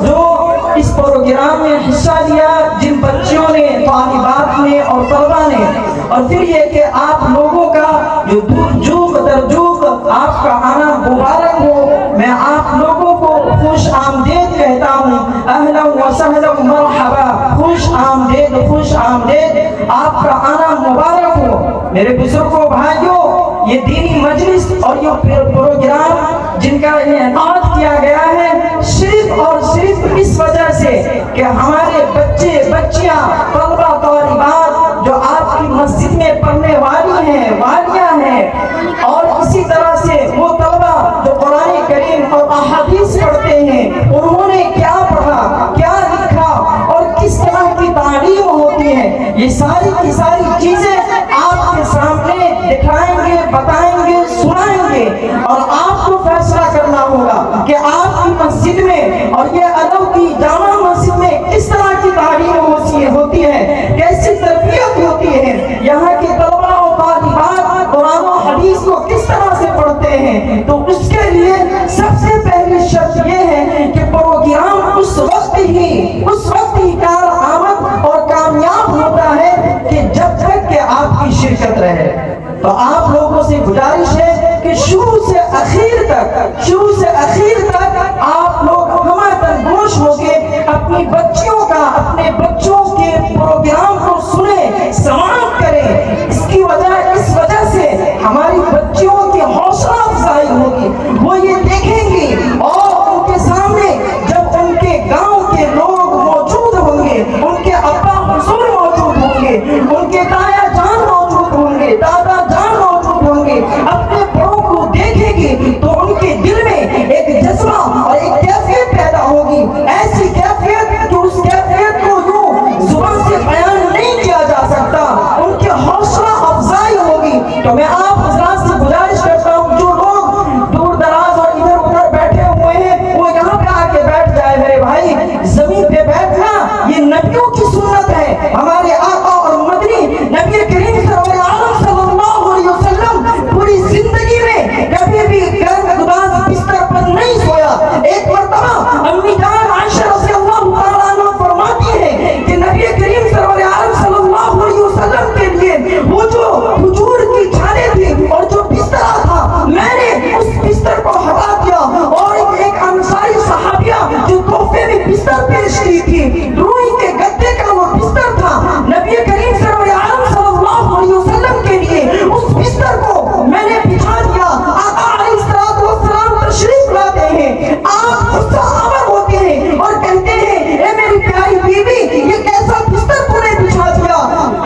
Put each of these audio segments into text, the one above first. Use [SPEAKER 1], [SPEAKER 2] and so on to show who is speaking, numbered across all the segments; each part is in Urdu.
[SPEAKER 1] جو اس پروگرام میں حصہ لیا، جن بچیوں نے، طالبات نے اور طلبہ نے، اور پھر یہ کہ آپ لوگوں کا جو جوق در جوق آپ کا آنا مبارک ہو، میں آپ لوگوں کو خوش آمدید کہتا ہوں، اہلا و سہلا مرحبا، خوش آمدید، خوش آمدید، آپ کا آنا مبارک ہو۔ میرے بزرگوں، بھائیوں، یہ دینی مجلس اور یہ پروگرام جن کا انعقاد کیا گیا ہے صرف اور صرف اس وجہ سے کہ ہمارے بچے بچیاں، طلبہ طالبات جو آپ کی مسجد میں پڑھنے والی ہیں، والیاں ہیں، اور اسی طرح سے وہ طلبہ جو قرآن کریم اور احادیث پڑھتے ہیں، انہوں نے کیا پڑھا، کیا لکھا اور کس طرح کی تعلیم ہوتی ہے، یہ ساری کی ساری چیزیں آپ کے سامنے دکھائیں گے، بتائیں گے، سنائیں گے، اور آپ کو فیصلہ کرنا ہوگا کہ آپ کی مسجد میں اور یہ ادب کی جامع مسجد میں کس طرح کی تعلیم ہوتی ہے، کیسی تربیت ہوتی ہے، یہاں کے طلبہ و طالبات قرآن و حدیث کو کس طرح سے پڑھتے ہیں۔ تو اس کے لیے سب سے پہلی شرط یہ ہے کہ پروگرام اس وقت ہی کارآمد اور کامیاب ہوتا ہے کہ جب تک کہ آپ کی شرکت رہے۔ تو آپ لوگوں سے گزارش ہے کہ شروع سے اخیر تک آپ لوگ ہمارے گوش ہو کے اپنی بچیوں کا، اپنے بچوں کے پروگرام کو سنیں، سماعت کریں۔ اس وجہ سے ہماری بچیوں کی حوصلہ افزائی ہوگی، وہ یہ دیکھیں گی اور ان کے سامنے جب ان کے گاؤں کے لوگ موجود ہوں گے، ان کے ابا حضور موجود ہوں گے، ان کے دایا جان موجود ہوں گے، دادا جان موجود ہوں گے، اپنے بڑوں کو دیکھیں گی تو ان کے دل میں ایک جذبہ اور ایک کیفیت پیدا ہوگی، ایسی کیفیت کہ اس کیفیت کو یوں زبان سے بیان نہیں کیا جا سکتا، ان کے حوصلہ افزائی ہوگی۔ تو میں آپ حضرات سے گزارش کرتا ہوں جو لوگ دور دراز اور ادھر ادھر بیٹھے ہوئے ہیں وہ یہاں پہ آ کے بیٹھ جائے۔ میرے بھائی، زمین پہ بیٹھنا یہ نبیوں کی سنت ہے، ہمارے آقا اور مدنی نبی کریم صلی اللہ علیہ وسلم پوری زندگی میں کبھی بھی گرداز بستر پر نہیں سویا۔ ایک مرتبہ امی جان عائشہ رضی اللہ تعالیٰ عنہ فرماتی ہے کہ نبی کریم صلی اللہ علیہ وسلم کے لیے وہ جو کھجور کی چھالیں تھی اور جو بستر تھا، میں نے اس بستر کو ہٹا دیا اور ایک انصاری صحابیہ جو تحفے میں بستر پیش کی تھی، روئی کے گدے کا وہ بستر تھا، نبی کریم صلی اللہ علیہ وسلم کے لیے اس بستر کو میں نے بچھا دیا۔ آقا علیہ السلام تشریف لاتے ہیں، آپ غصہ آور ہوتے ہیں اور کہتے ہیں اے میری پیاری بیوی، یہ کیسا بستر تو نے بچھا دیا؟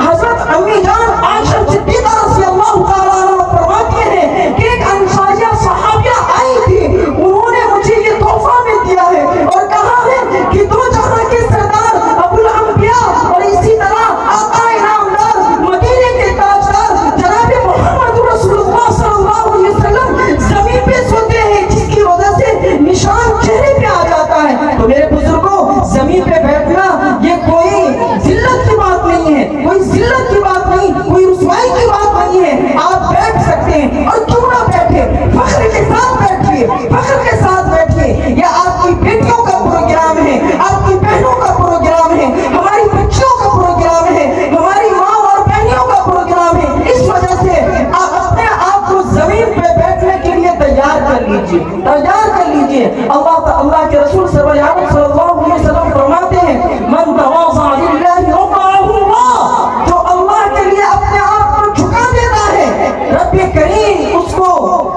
[SPEAKER 1] حضرت امی جان عائشہ صدیقہ رضی اللہ تعالیٰ عنہ فرماتی ہیں کہ ایک انصاریہ صحابیہ آئی تھی، انہوں نے مجھے یہ تحفہ میں دیا ہے اور کہا ہے کہ دو جہاں کے سردار ابو الانبیاء اور اسی طرح آقا انعامدار مدینے کے تاجدار جناب محمد رسول اللہ صلی اللہ علیہ وسلم زمین پہ سوتے ہیں، جس کی وجہ سے نشان چہرے پہ آ جاتا ہے۔ تو میرے بزرگوں، زمین پہ بیٹھنا یہ کوئی ذلت کی بات نہیں ہے، کوئی ذلت کی بات نہیں، کوئی رسوائی کی بات نہیں ہے، آپ بیٹھ سکتے ہیں اور کیوں نہ بیٹھے، فخر کے ساتھ بیٹھیے، فخر کے ساتھ بیٹھیے۔ یہ آپ کی بیٹیوں کا پروگرام ہے، آپ کی بہنوں کا پروگرام ہے، ہماری بچیوں کا پروگرام ہے، ہماری ماں اور بہنوں کا پروگرام ہے۔ اس وجہ سے آپ اپنے آپ کو زمین پہ بیٹھنے کے لیے تیار کر لیجئے، تیار کر لیجئے۔ اللہ کے رسول صلی اللہ علیہ وسلم فرماتے ہیں من تواضع للہ رفعہ اللہ، جو اللہ کے لیے اپنے آپ کو جھکا دیتا ہے، رب کریم اس کو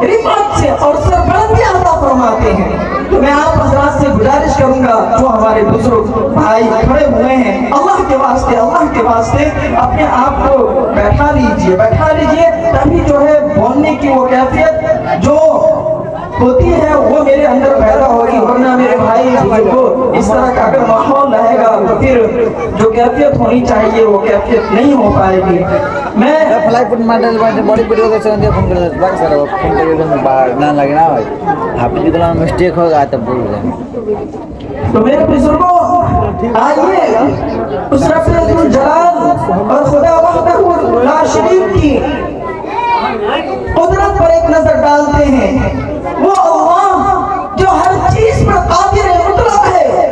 [SPEAKER 1] رفعت سے اور سربلندی عطا فرماتے ہیں۔ تو میں آپ حضرات سے گزارش کروں گا جو ہمارے بزرگ بھائی کھڑے ہوئے ہیں، اللہ کے واسطے اپنے آپ کو بیٹھا لیجئے تبھی جو ہے بولنے کی وہ کیفیت جو ہوتی ہے وہ میرے اندر پیدا ہوگی، ورنہ میرے بھائی بزرگوں اس طرح کا اگر ماحول رہے گا تو پھر جو کیفیت ہونی چاہیے وہ کیفیت نہیں ہو پائے گی۔ میں
[SPEAKER 2] فلائی پٹ ماڈل بڑی ویڈیو کو چاہتے ہیں فون کر دیتے سر، فون کر کے باہر نہ لگے نا بھائی، آپ کی کتنا مسٹیک ہوگا تب بول رہے۔
[SPEAKER 1] تو میرے بزرگوں، آئیے اس رب الجلال اور خدا وحدہ لا شریک کی قدرت پر ایک نظر ڈالتے ہیں۔ وہ اللہ جو ہر چیز پر قادر مطلق ہے،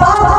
[SPEAKER 1] 7